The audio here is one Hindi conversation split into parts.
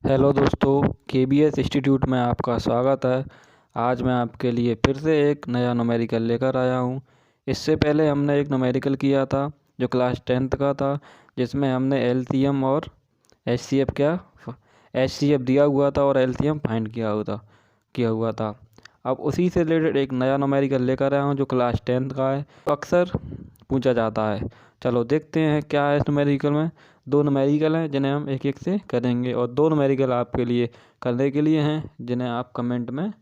हेलो दोस्तों, केबीएस इंस्टीट्यूट में आपका स्वागत है। आज मैं आपके लिए फिर से एक नया न्यूमेरिकल लेकर आया हूँ। इससे पहले हमने एक न्यूमेरिकल किया था जो क्लास 10th का था, जिसमें हमने एलसीएम और एचसीएफ दिया हुआ था और एलसीएम फाइंड किया हुआ था। अब उसी से रिलेटेड एक नया न्यूमेरिकल लेकर आया हूँ जो क्लास 10th का है, तो अक्सर पूछा जाता है। चलो देखते हैं क्या है इस न्यूमेरिकल में। दो न्यूमेरिकल हैं जिन्हें हम एक एक से करेंगे, और दो न्यूमेरिकल आपके लिए करने के लिए हैं जिन्हें आप कमेंट में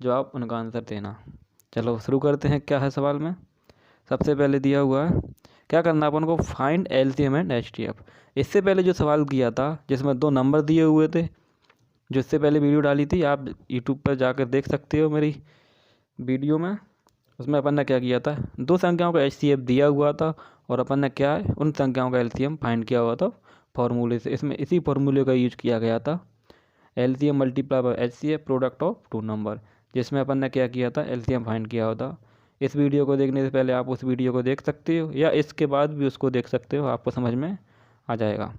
जवाब उनका आंसर देना। चलो शुरू करते हैं। क्या है सवाल में? सबसे पहले दिया हुआ है क्या करना अपन को, फाइंड एलसीएम एंड एचसीएफ। इससे पहले जो सवाल किया था जिसमें दो नंबर दिए हुए थे, जो इससे पहले वीडियो डाली थी, आप यूट्यूब पर जाकर देख सकते हो मेरी वीडियो में। उसमें अपन ने क्या किया था, दो संख्याओं का एचसीएफ दिया हुआ था और अपन ने क्या है उन संख्याओं का एलसीएम फाइंड किया हुआ था फॉर्मूले से। इसमें इसी फॉर्मूले का यूज किया गया था, LCM multiply by HCF product of two number, जिसमें अपन ने क्या किया था, एलसीएम फाइंड किया हुआ था। इस वीडियो को देखने से पहले आप उस वीडियो को देख सकते हो, या इसके बाद भी उसको देख सकते हो, आपको समझ में आ जाएगा।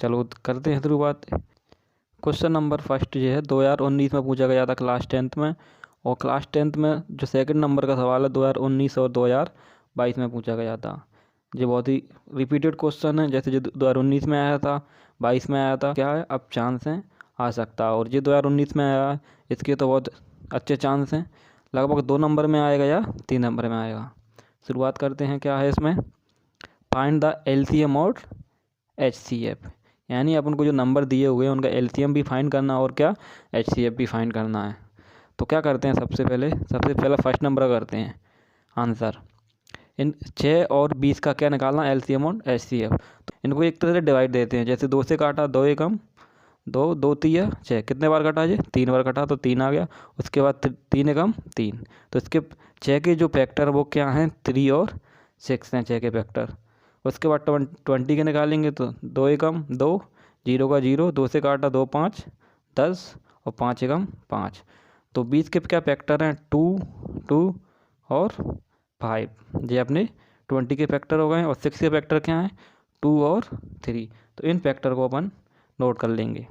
चलो करते हैं शुरुआत। क्वेश्चन नंबर फर्स्ट जो है 2019 में पूछा गया था क्लास 10th में, और क्लास 10th में जो सेकंड नंबर का सवाल है 2019 और 2022 में पूछा गया था। ये बहुत ही रिपीटेड क्वेश्चन है, जैसे जो 2019 में आया था 22 में आया था, क्या है अब चांस है आ सकता है, और ये 2019 में आया है इसके तो बहुत अच्छे चांस हैं। लगभग 2 नंबर में आएगा या 3 नंबर में आएगा। शुरुआत करते हैं। क्या है इसमें, फाइंड द एलसीएम और एचसीएफ, यानी अपन को जो नंबर दिए हुए हैं उनका एलसीएम भी फाइंड करना और क्या एचसीएफ भी फाइंड करना है। तो क्या करते हैं, सबसे पहले फर्स्ट नंबर का करते हैं आंसर। इन 6 और 20 का क्या निकालना, एलसीएम और एचसीएफ। तो इनको एक तरह से डिवाइड देते हैं, जैसे 2 से काटा, 2 एकम 2, 2 तिया 6, कितने बार कटा, ये 3 बार कटा तो 3 आ गया। उसके बाद 3 एकम 3, तो इसके 6 के जो फैक्टर वो क्या हैं, 3 और 6 हैं 6 के फैक्टर। उसके बाद 20 के निकालेंगे तो 2 एकम 2, 0 का 0, 2 से काटा 2 5 10, और 5 एकम 5। तो 20 के क्या फैक्टर हैं, 2 2 और 5। ये अपने 20 के फैक्टर हो गए, और 6 के फैक्टर क्या हैं, 2 और 3। तो इन फैक्टर को अपन नोट कर लेंगे।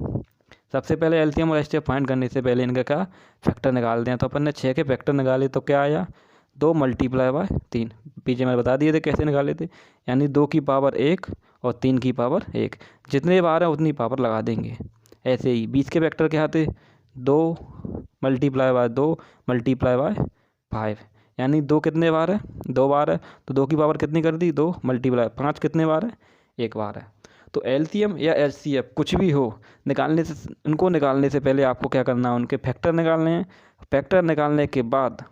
सबसे पहले एलसीएम और एचसीएफ फाइंड करने से पहले इनका क्या फैक्टर निकालते हैं। तो अपन ने 6 के फैक्टर निकाले तो क्या आया, 2 मल्टीप्लाई बाय 3। पीछे मैंने बता दिए थे कैसे निकाले थे, यानी 2 की पावर 1 और 3 की पावर 1, जितने बार है उतनी पावर लगा देंगे। ऐसे ही 20 के फैक्टर क्या थे, 2 मल्टीप्लाई बाय 2 मल्टीप्लाई बाय 5, यानी 2 कितने बार है, 2 बार है, तो 2 की पावर कितनी कर दी, 2 मल्टीप्लाई 5 कितने बार है, 1 बार है। तो एलसीएम या एचसीएफ कुछ भी हो, उनको निकालने से पहले आपको क्या करना है, उनके फैक्टर निकालने हैं। फैक्टर निकालने के बाद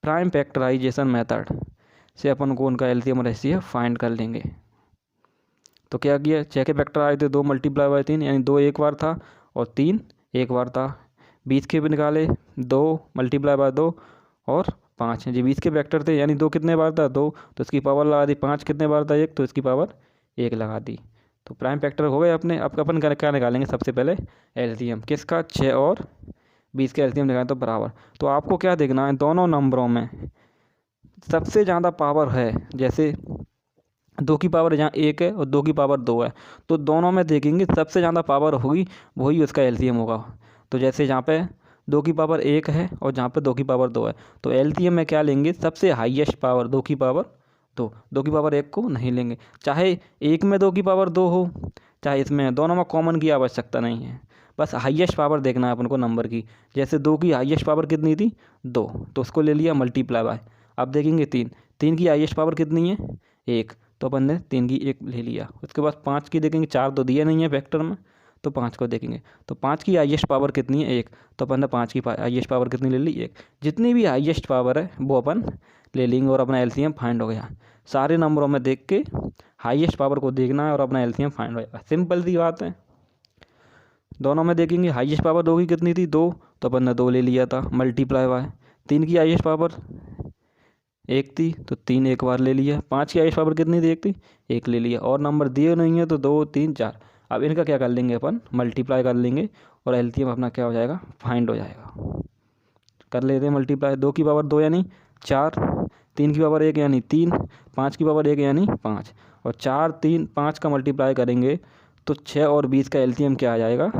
प्राइम फैक्टराइजेशन मेथड से अपन को उनका एलसीएम और एचसीएफ फाइंड कर लेंगे। तो क्या किया, 6 के फैक्टर आए थे 2 मल्टीप्लाई बाय 3, यानी 2 एक बार था और 3 एक बार था। 20 के भी निकाले, 2 मल्टीप्लाई बाय 2 और 5, जी 20 के फैक्टर थे, यानी 2 कितने बार था, 2, तो इसकी पावर लगा दी। 5 कितने बार था, 1, तो इसकी पावर 1 लगा दी। तो प्राइम फैक्टर हो गए अपने। अब अपन क्या निकालेंगे, सबसे पहले एलसीएम किसका, 6 और 20 का एलसीएम निकालें तो बराबर। तो आपको क्या देखना है, दोनों नंबरों में सबसे ज़्यादा पावर है, जैसे 2 की पावर जहाँ 1 है और 2 की पावर 2 है, तो दोनों में देखेंगे सबसे ज़्यादा पावर होगी वही उसका एलसीएम होगा। तो जैसे जहाँ पे 2 की पावर 1 है और जहाँ पे 2 की पावर 2 है, तो एलसीएम में क्या लेंगे, सबसे हाईएस्ट पावर 2 की पावर 2, 2 की पावर 1 को नहीं लेंगे। चाहे एक में 2 की पावर 2 हो, चाहे इसमें, दोनों में कॉमन की आवश्यकता नहीं है, बस हाईएस्ट पावर देखना है अपन को नंबर की। जैसे 2 की हाईएस्ट पावर कितनी थी, 2, तो उसको ले लिया मल्टीप्लाई बाय। अब देखेंगे 3 की हाईएस्ट पावर कितनी है, 1, तो अपन ने 3 की 1 ले लिया। उसके बाद 5 की देखेंगे, 4 तो दिया नहीं है फैक्टर में, तो 5 को देखेंगे। तो 5 की हाईएस्ट पावर कितनी है, 1, तो अपन ने 5 की हाईएस्ट पावर कितनी ले ली, 1। जितनी भी हाईएस्ट पावर है वो अपन ले लेंगे और अपना एलसीएम फाइंड हो गया। सारे नंबरों में देख के हाईएस्ट पावर को देखना है और अपना एलसीएम फाइंड हो जाएगा। सिंपल सी बात है। दोनों में देखेंगे हाईएस्ट पावर 2 की कितनी थी, 2, तो अपन ने 2 ले लिया था मल्टीप्लाई बाय। 3 की हाईएस्ट पावर 1 थी, तो 3 एक बार ले लिया। 5 की हाईएस्ट पावर कितनी थी, 1 थी, 1 ले लिया। और नंबर दिए नहीं है तो 2 3 4। अब इनका क्या कर लेंगे, अपन मल्टीप्लाई कर लेंगे और एलसीएम अपना क्या हो जाएगा, फाइंड हो जाएगा। कर लेते हैं मल्टीप्लाई। 2 की पावर 2 यानी 4, 3 की पावर 1 यानी 3, 5 की पावर 1 यानी 5, और 4 3 5 का मल्टीप्लाई करेंगे तो 6 और 20 का एलसीएम क्या आ जाएगा,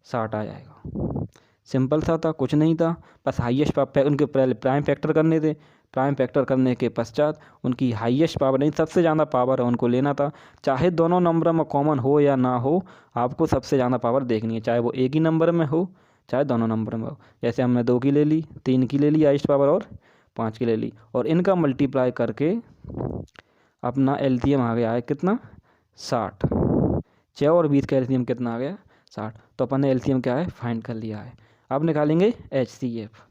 60 आ जाएगा। सिंपल सा था, कुछ नहीं था, बस हाईएस्ट उनके पहले प्राइम फैक्टर करने थे, प्राइम फैक्टर करने के पश्चात उनकी हाईएस्ट पावर नहीं सबसे ज़्यादा पावर है उनको लेना था। चाहे दोनों नंबर में कॉमन हो या ना हो, आपको सबसे ज़्यादा पावर देखनी है, चाहे वो एक ही नंबर में हो चाहे दोनों नंबर में हो। जैसे हमने 2 की ले ली, 3 की ले ली हाईएस्ट पावर और 5 की ले ली, और इनका मल्टीप्लाई करके अपना एलसीएम आ गया है कितना, 60। 6 और 20 का एलसीएम कितना आ गया, 60। तो अपन ने एलसीएम क्या है, फाइंड कर लिया है। अब निकालेंगे एचसीएफ।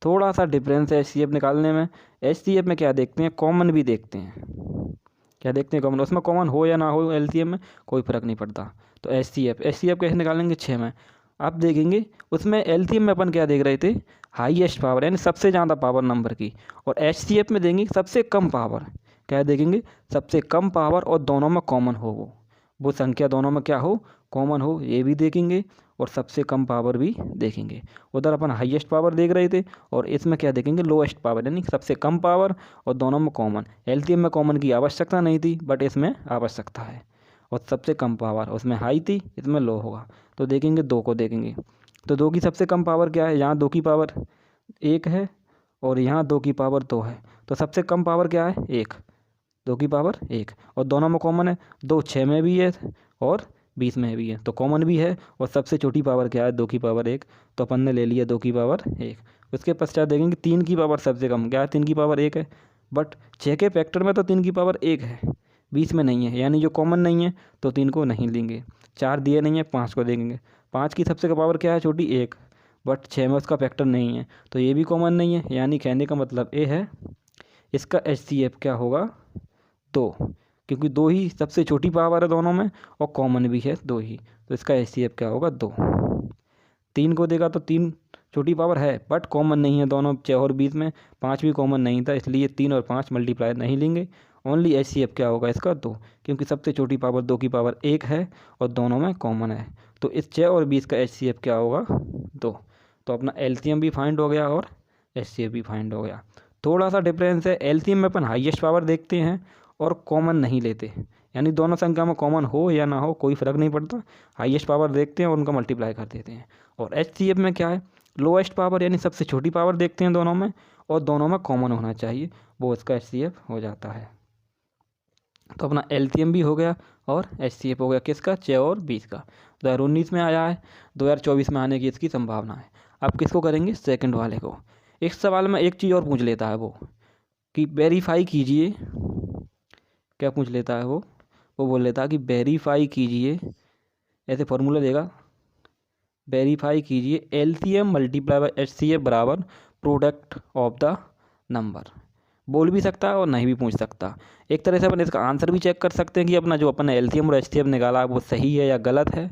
थोड़ा सा डिफरेंस है एचसीएफ निकालने में। एचसीएफ में क्या देखते हैं, कॉमन भी देखते हैं। क्या देखते हैं, कॉमन, उसमें कॉमन हो या ना हो एलसीएम में कोई फ़र्क नहीं पड़ता। तो एचसीएफ कैसे निकालेंगे, 6 में। आप देखेंगे उसमें एलसीएम में अपन क्या देख रहे थे, हाईएस्ट पावर यानी सबसे ज़्यादा पावर नंबर की, और एचसीएफ में देंगे सबसे कम पावर। क्या देखेंगे, सबसे कम पावर और दोनों में कॉमन हो, वो संख्या दोनों में क्या हो, कॉमन हो, ये भी देखेंगे, और सबसे कम पावर भी देखेंगे। उधर अपन हाईएस्ट पावर देख रहे थे, और इसमें क्या देखेंगे, लोएस्ट पावर यानी सबसे कम पावर और दोनों में कॉमन। एलसीएम में कॉमन की आवश्यकता नहीं थी, बट इसमें आवश्यकता है, और सबसे कम पावर उसमें हाई थी, इसमें लो होगा। तो देखेंगे 2 को देखेंगे, तो 2 की सबसे कम पावर क्या है, यहाँ 2 की पावर 1 है और यहाँ 2 की पावर 2 है, तो सबसे कम पावर क्या है, 1, 2 की पावर 1, और दोनों में कॉमन है, 2 6 में भी है और 20 में भी है, तो कॉमन भी है। और सबसे छोटी पावर क्या है, 2 की पावर 1, तो अपन ने ले लिया 2 की पावर 1। उसके पश्चात देखेंगे 3 की पावर सबसे कम क्या है, 3 की पावर 1 है, बट 6 के फैक्टर में तो 3 की पावर 1 है, 20 में नहीं है, यानी जो कॉमन नहीं है, तो 3 को नहीं लेंगे। 4 दिए नहीं है, 5 को देंगे। 5 की सबसे पावर क्या है, छोटी 1, बट 6 में उसका फैक्टर नहीं है, तो ये भी कॉमन नहीं है, यानी कहने का मतलब ये है इसका एचसीएफ क्या होगा, 2, क्योंकि 2 ही सबसे छोटी पावर है दोनों में, और कॉमन भी है 2 ही, तो इसका एचसीएफ क्या होगा, 2। 3 को देखा तो 3 छोटी पावर है, बट कॉमन नहीं है दोनों, 6 और 20 में। 5 भी कॉमन नहीं था, इसलिए 3 और 5 मल्टीप्लायर नहीं लेंगे। ओनली एचसीएफ क्या होगा इसका, 2, क्योंकि सबसे छोटी पावर 2 की पावर 1 है और दोनों में कॉमन है, तो इस 6 और 20 का एचसीएफ क्या होगा, 2। तो अपना एलसीएम भी फाइंड हो गया और एचसीएफ भी फाइंड हो गया। थोड़ा सा डिफरेंस है, एलसीएम में अपन हाईएस्ट पावर देखते हैं और कॉमन नहीं लेते, यानी दोनों संख्या में कॉमन हो या ना हो कोई फ़र्क नहीं पड़ता, हाईएस्ट पावर देखते हैं और उनका मल्टीप्लाई कर देते हैं। और एचसीएफ में क्या है, लोएस्ट पावर यानी सबसे छोटी पावर देखते हैं दोनों में, और दोनों में कॉमन होना चाहिए, वो इसका एचसीएफ हो जाता है। तो अपना एलसीएम भी हो गया और एचसीएफ हो गया किसका, 6 और 20 का। 2019 में आया है, 2024 में आने की इसकी संभावना है। अब किसको करेंगे, सेकंड वाले को। इस सवाल में एक चीज़ और पूछ लेता है वो, कि वेरीफाई कीजिए, क्या पूछ लेता है वो बोल लेता है कि वेरीफाई कीजिए, ऐसे फॉर्मूला देगा, वेरीफाई कीजिए एलसीएम मल्टीप्लाई बाय एचसीएफ बराबर प्रोडक्ट ऑफ द नंबर। बोल भी सकता है और नहीं भी पूछ सकता। एक तरह से अपन इसका आंसर भी चेक कर सकते हैं कि अपना जो अपन ने एलसीएम और एचसीएफ निकाला है वो सही है या गलत है।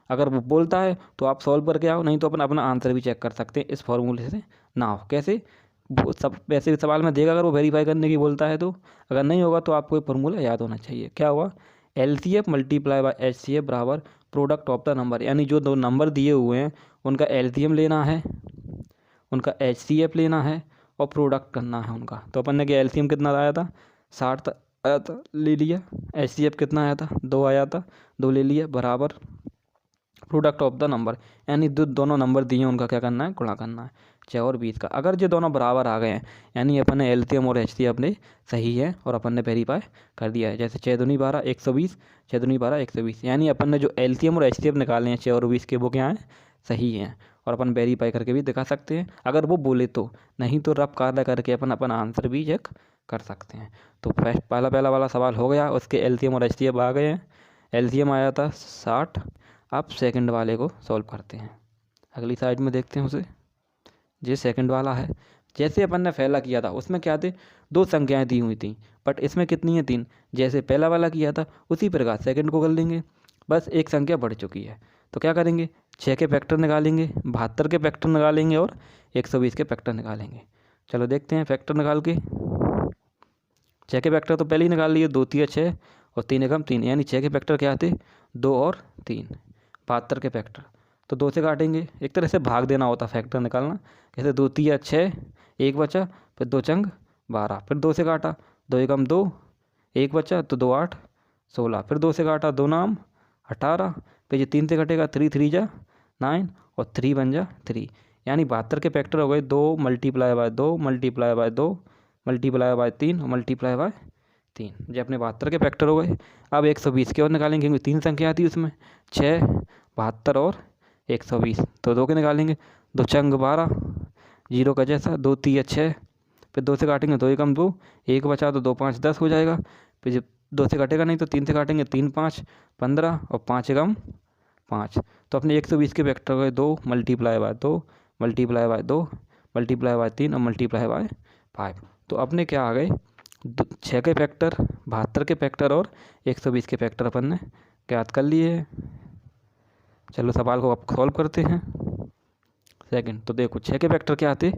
अगर वो बोलता है तो आप सॉल्व करके आओ, नहीं तो अपन अपना आंसर भी चेक कर सकते हैं इस फॉर्मूले से ना हो। कैसे, वो सब वैसे सवाल में देगा अगर वो वेरीफाई करने की बोलता है तो, अगर नहीं होगा तो आपको ये फॉर्मूला याद होना चाहिए। क्या हुआ, एलसीएफ मल्टीप्लाई बाय एचसीएफ बराबर प्रोडक्ट ऑफ द नंबर, यानी जो 2 नंबर दिए हुए हैं उनका एलसीएम लेना है, उनका एचसीएफ लेना है और प्रोडक्ट करना है उनका। तो अपन ने क्या, एलसीएम कितना आया था, 60 आया था, ले लिया। एचसीएफ कितना आया था, 2 आया था, 2 ले लिया, बराबर प्रोडक्ट ऑफ द नंबर, यानी दोनों नंबर दिए उनका क्या करना है, गुणा करना है, 6 और 20 का। अगर ये दोनों बराबर आ गए हैं, यानी अपन ने एलसीएम और एचसीएफ अपने सही है और अपन ने वेरीफाई कर दिया है। जैसे 6 दूनी 12 120, 6 दूनी 12 120, यानी अपन ने जो एलसीएम और एचसीएफ निकाले हैं 6 और 20 के, वो क्या हैं, सही हैं, और अपन वेरीफाई करके भी दिखा सकते हैं अगर वो बोले तो, नहीं तो रफ कार्य करके अपन अपना आंसर भी चेक कर सकते हैं। तो पहला वाला सवाल हो गया, उसके एलसीएम और एचसीएफ आ गए हैं। एलसीएम आया था 60। अब सेकंड वाले को सॉल्व करते हैं, अगली साइड में देखते हैं उसे। ये सेकंड वाला है, जैसे अपन ने पहला किया था उसमें क्या थे, 2 संख्याएं दी हुई थी, बट इसमें कितनी है, 3। जैसे पहला वाला किया था उसी प्रकार सेकंड को कर लेंगे, बस एक संख्या बढ़ चुकी है। तो क्या करेंगे, 6 के फैक्टर निकालेंगे, 72 के फैक्टर निकालेंगे और 120 के फैक्टर निकालेंगे। चलो देखते हैं फैक्टर निकाल के। 6 के फैक्टर तो पहले ही निकाल लिए, 2 3 6 और 3 एकम 3, यानी 6 के फैक्टर क्या आते, 2 और 3। 72 के फैक्टर तो 2 से काटेंगे, एक तरह से भाग देना होता फैक्टर निकालना। जैसे 2 3 6, 1 बचा, फिर 2 चंग 12, फिर 2 से काटा, 2 एकम 2, 1 बचा तो 2 8 16, फिर 2 से काटा, 2 नाम 18, तो ये 3 से कटेगा, 3 3 जा 9 और 3 बन जा 3, यानी 72 के फैक्टर हो गए 2 multiply by 2 multiply by 2 multiply by 3 और मल्टीप्लाई बाय 3, ये अपने 72 के फैक्टर हो गए। अब 120 के और निकालेंगे क्योंकि 3 संख्या आती है उसमें, 6 72 और 120, तो 2 के निकालेंगे, 2 चंग 12, 0 का जैसा, 2 3 6, फिर 2 से काटेंगे 2 एकम 2, 1 बचा तो 2 5 10 हो जाएगा, फिर जब 2 से काटेगा नहीं तो 3 से काटेंगे, 3 5 15 और 5 एकम 5, तो अपने 120 के वेक्टर गए 2 multiply by 2 multiply by 2 multiply by 3 और मल्टीप्लाई बाय 5, तो अपने क्या आ गए 6 के फैक्टर, 72 के फैक्टर और 120 के फैक्टर अपन ने ज्ञात कर लिए हैं। चलो सवाल को अब सॉल्व करते हैं। सेकंड, तो देखो 6 के फैक्टर क्या आते,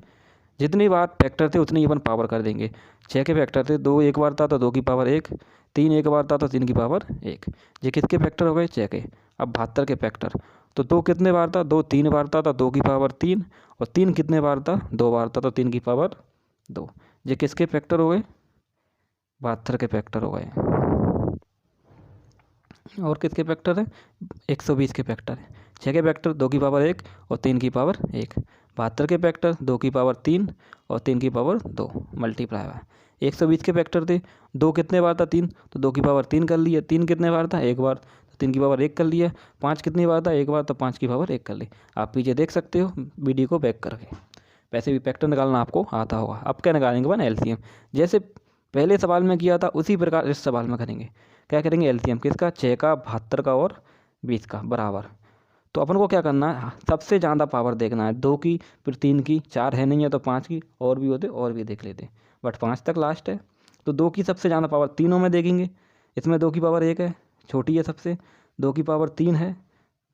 जितनी बार फैक्टर थे उतनी अपन पावर कर देंगे। 6 के फैक्टर थे, 2 एक बार था तो 2 की पावर 1, 3 एक बार था तो 3 की पावर 1, ये किसके फैक्टर हो गए 6 के। अब 72 के फैक्टर, तो 2 कितने बार था, 2 3 बार था तो 2 की पावर 3, और 3 कितने बार था, 2 बार था तो 3 की पावर 2, ये किसके फैक्टर हो गए 72 के फैक्टर हो गए। और किसके फैक्टर है 120 के फैक्टर है। 6 के फैक्टर 2 की पावर 1 और 3 की पावर 1, 72 के फैक्टर 2 की पावर 3 और 3 की पावर 2 मल्टीप्लाई बाय 120 के फैक्टर थे, 2 कितने बार था 3 तो 2 की पावर 3 कर लिया, 3 कितने बार था 1 बार तो 3 की पावर 1 कर लिया, 5 कितनी बार था 1 बार तो 5 की पावर 1 कर ली। आप पीछे देख सकते हो वीडियो को बैक करके, वैसे भी फैक्टर निकालना आपको आता होगा। अब क्या निकालेंगे अपन एलसीएम, जैसे पहले सवाल में किया था उसी प्रकार इस सवाल में करेंगे। क्या करेंगे एलसीएम किसका 6 का 72 का और 20 का बराबर, तो अपन को क्या करना है सबसे ज़्यादा पावर देखना है, 2 की फिर 3 की, 4 है नहीं है तो 5 की, और भी होते और भी देख लेते, बट 5 तक लास्ट है। तो 2 की सबसे ज़्यादा पावर तीनों में देखेंगे, इसमें 2 की पावर 1 है छोटी है सबसे, 2 की पावर 3 है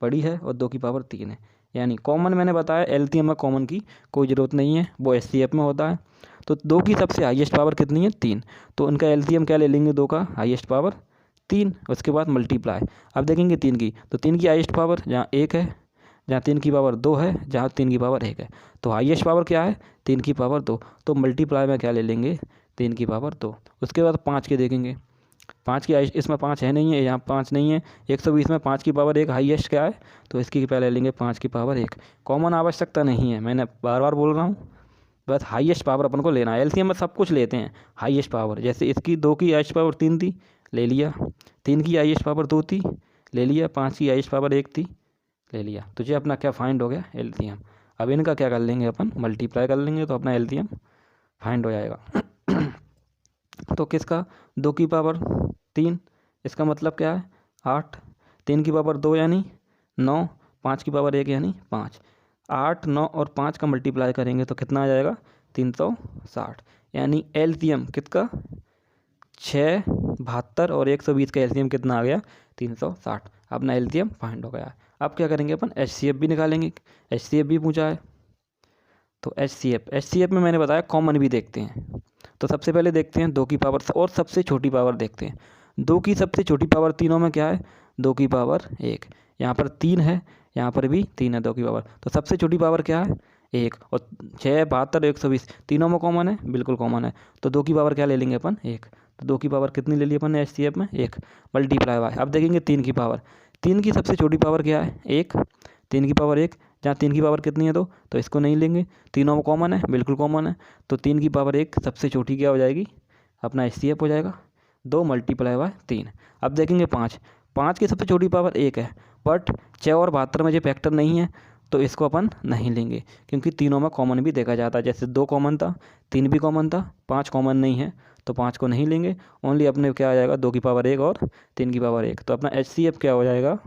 बड़ी है और 2 की पावर 3 है, यानी कॉमन मैंने बताया एलसीएम में कॉमन की कोई ज़रूरत नहीं है, वो एचसीएफ में होता है। तो 2 की सबसे हाईएस्ट पावर कितनी है 3, तो उनका एलसीएम क्या ले लेंगे 2 का हाईएस्ट पावर 3, उसके बाद मल्टीप्लाई। अब देखेंगे 3 की, तो 3 की हाईएस्ट पावर जहाँ 1 है, जहाँ 3 की पावर 2 है, जहाँ 3 की पावर 1 है, तो हाईएस्ट पावर क्या है 3 की पावर 2, तो मल्टीप्लाई में क्या ले लेंगे 3 की पावर 2। उसके बाद 5 के देखेंगे, 5 की हाईएस्ट, इसमें 5 है नहीं है, यहाँ 5 नहीं है, 120 में 5 की पावर 1 हाईएस्ट क्या है, तो इसकी पहले लेंगे 5 की पावर 1, कॉमन आवश्यकता नहीं है, मैंने बार बार बोल रहा हूँ, बस हाईएस्ट पावर अपन को लेना है। एलसीएम में सब कुछ लेते हैं हाईएस्ट पावर, जैसे इसकी 2 की हाईएस्ट पावर 3 थी ले लिया, 3 की हाईएस्ट पावर 2 थी ले लिया, 5 की हाईएस्ट पावर 1 थी ले लिया, तो ये अपना क्या फाइंड हो गया एलसीएम। अब इनका क्या कर लेंगे अपन मल्टीप्लाई कर लेंगे तो अपना एलसीएम फाइंड हो जाएगा। तो किसका 2 की पावर 3, इसका मतलब क्या है 8, 3 की पावर 2 यानी 9, 5 की पावर 1 यानी 5, 8 9 और 5 का मल्टीप्लाई करेंगे तो कितना आ जाएगा 360, यानी एलसीएम किसका 6 72 और 120 का एलसीएम कितना आ गया 360, अपना एलसीएम फाइंड हो गया। अब क्या करेंगे अपन एचसीएफ भी निकालेंगे, एचसीएफ भी पूछा है, तो एचसीएफ में मैंने बताया कॉमन भी देखते हैं। तो सबसे पहले देखते हैं 2 की पावर और सबसे छोटी पावर देखते हैं। 2 की सबसे छोटी पावर तीनों में क्या है 2 की पावर 1, यहाँ पर 3 है यहाँ पर भी 3 है 2 की पावर, तो सबसे छोटी पावर क्या है 1, और 6 72 120 तीनों में कॉमन है, बिल्कुल कॉमन है, तो 2 की पावर क्या ले लेंगे अपन 1, तो 2 की पावर कितनी ले ली अपन ने एचसीएफ में 1 मल्टीप्लाई बाय। अब देखेंगे 3 की पावर, 3 की सबसे छोटी पावर क्या है 1, 3 की पावर 1, जहाँ 3 की पावर कितनी है 2, तो इसको नहीं लेंगे, तीनों में कॉमन है बिल्कुल कॉमन है, तो 3 की पावर 1 सबसे छोटी क्या हो जाएगी अपना एचसीएफ हो जाएगा 2 मल्टीप्लाई बाय 3। अब देखेंगे 5, 5 की सबसे छोटी पावर 1 है, बट 6 और 72 में जो फैक्टर नहीं है तो इसको अपन नहीं लेंगे, क्योंकि तीनों में कॉमन भी देखा जाता है, जैसे 2 कॉमन था 3 भी कॉमन था, 5 कॉमन नहीं है तो 5 को नहीं लेंगे, ओनली अपने क्या आ जाएगा 2 की पावर 1 और 3 की पावर 1, तो अपना एचसीएफ क्या हो जाएगा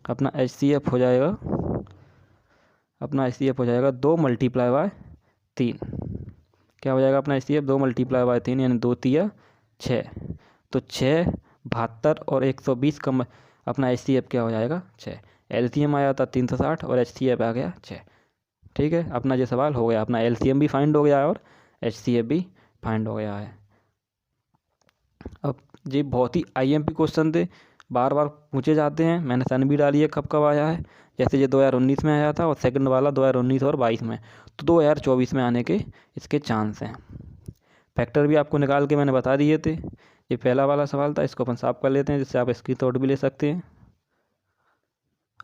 अपना एचसीएफ हो जाएगा अपना एचसीएफ हो जाएगा 2 मल्टीप्लाई बाय 3, क्या हो जाएगा अपना एचसीएफ 2 मल्टीप्लाई बाय 3 यानी 2 तिया 6, तो 6 72 और 120 का अपना एचसीएफ क्या हो जाएगा 6, एलसीएम आया था 360 और एचसीएफ आ गया 6। ठीक है, अपना ये सवाल हो गया, अपना एलसीएम भी फाइंड हो गया है और एचसीएफ भी फाइंड हो गया है। अब ये बहुत ही आईएमपी क्वेश्चन थे, बार बार पूछे जाते हैं, मैंने सन भी डाली है कब कब आया है, जैसे ये 2019 में आया था और सेकंड वाला 2019 और 22 में, तो 2024 में आने के इसके चांस हैं। फैक्टर भी आपको निकाल के मैंने बता दिए थे, ये पहला वाला सवाल था, इसको अपन साफ कर लेते हैं जिससे आप स्क्रीनशॉट भी ले सकते हैं।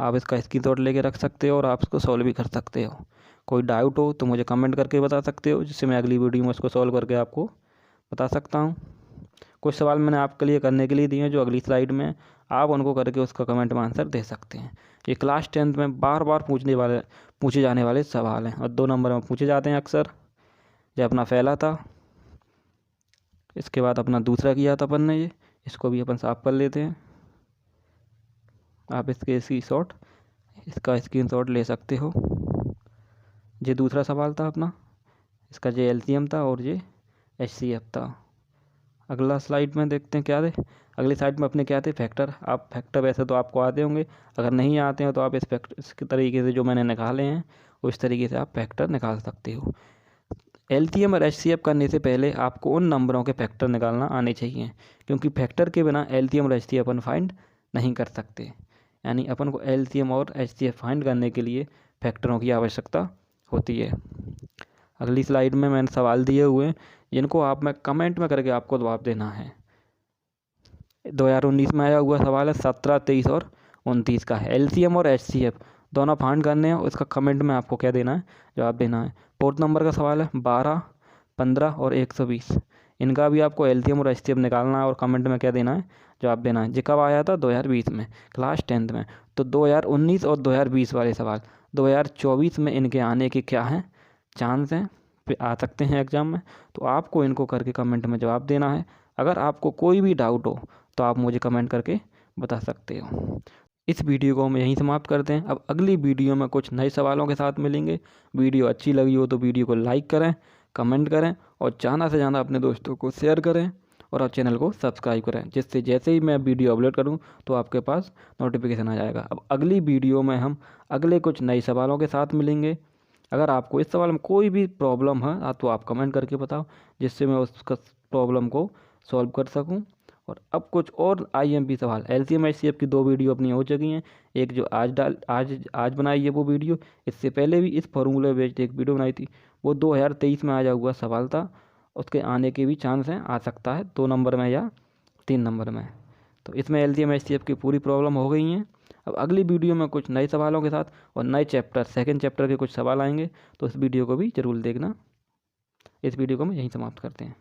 आप इसका स्क्रीनशॉट लेके रख सकते हो और आप इसको सॉल्व भी कर सकते हो। कोई डाउट हो तो मुझे कमेंट करके बता सकते हो, जिससे मैं अगली वीडियो में उसको सॉल्व करके आपको बता सकता हूँ। कुछ सवाल मैंने आपके लिए करने के लिए दिए हैं जो अगली स्लाइड में आप उनको करके उसका कमेंट में आंसर दे सकते हैं। ये क्लास 10th में बार बार पूछे जाने वाले सवाल हैं और 2 नंबर में पूछे जाते हैं अक्सर। ये अपना पहला था, इसके बाद अपना दूसरा किया था अपन ने, ये इसको भी अपन साफ कर लेते हैं। आप इसका स्क्रीनशॉट ले सकते हो। ये दूसरा सवाल था अपना, इसका ये एलसीएम था और ये एचसीएफ था। अगला स्लाइड में देखते हैं क्या थे। अगली स्लाइड में अपने क्या थे, फैक्टर। आप फैक्टर वैसे तो आपको आते होंगे, अगर नहीं आते हैं तो आप इसके तरीके से जो मैंने निकाले हैं उस तरीके से आप फैक्टर निकाल सकते हो। एलसीएम और एचसीएफ करने से पहले आपको उन नंबरों के फैक्टर निकालना आने चाहिए, क्योंकि फैक्टर के बिना एलसीएम और एचसीएफ अपन फाइंड नहीं कर सकते। यानी अपन को एलसीएम और एचसीएफ फाइंड करने के लिए फैक्टरों की आवश्यकता होती है। अगली स्लाइड में मैंने सवाल दिए हुए हैं, जिनको आप में कमेंट में करके आपको जवाब देना है। 2019 में आया हुआ सवाल है 17, 23 और 29 का। एलसीएम और एचसीएफ दोनों फाइंड करने हैं, उसका कमेंट में आपको क्या देना है, जवाब देना है। 4 नंबर का सवाल है 12, 15 और 120। इनका भी आपको एलसीएम और एचसीएफ निकालना है और कमेंट में क्या देना है, जवाब देना है। ये कब आया था, 2020 में, क्लास 10th में। तो 2019 और 2020 वाले सवाल 2024 में इनके आने के क्या हैं, चांस हैं, आ सकते हैं एग्ज़ाम में। तो आपको इनको करके कमेंट में जवाब देना है। अगर आपको कोई भी डाउट हो तो आप मुझे कमेंट करके बता सकते हो। इस वीडियो को हम यहीं समाप्त करते हैं। अब अगली वीडियो में कुछ नए सवालों के साथ मिलेंगे। वीडियो अच्छी लगी हो तो वीडियो को लाइक करें, कमेंट करें और ज़्यादा से ज़्यादा अपने दोस्तों को शेयर करें और चैनल को सब्सक्राइब करें, जिससे जैसे ही मैं वीडियो अपलोड करूं तो आपके पास नोटिफिकेशन आ जाएगा। अब अगली वीडियो में हम अगले कुछ नए सवालों के साथ मिलेंगे। अगर आपको इस सवाल में कोई भी प्रॉब्लम है तो आप कमेंट करके बताओ, जिससे मैं उसका प्रॉब्लम को सॉल्व कर सकूं। और अब कुछ और आईएमपी सवाल, एलसीएम एचसीएफ की 2 वीडियो अपनी हो चुकी हैं। एक जो आज बनाई है वो वीडियो, इससे पहले भी इस फॉर्मूले बेस्ड एक वीडियो बनाई थी, वो 2023 में आया हुआ सवाल था। उसके आने के भी चांस हैं, आ सकता है 2 नंबर में या 3 नंबर में। तो इसमें एलसीएम एचसीएफ की पूरी प्रॉब्लम हो गई हैं। अब अगली वीडियो में कुछ नए सवालों के साथ और नए चैप्टर, 2nd चैप्टर के कुछ सवाल आएंगे, तो इस वीडियो को भी ज़रूर देखना। इस वीडियो को हम यहीं समाप्त करते हैं।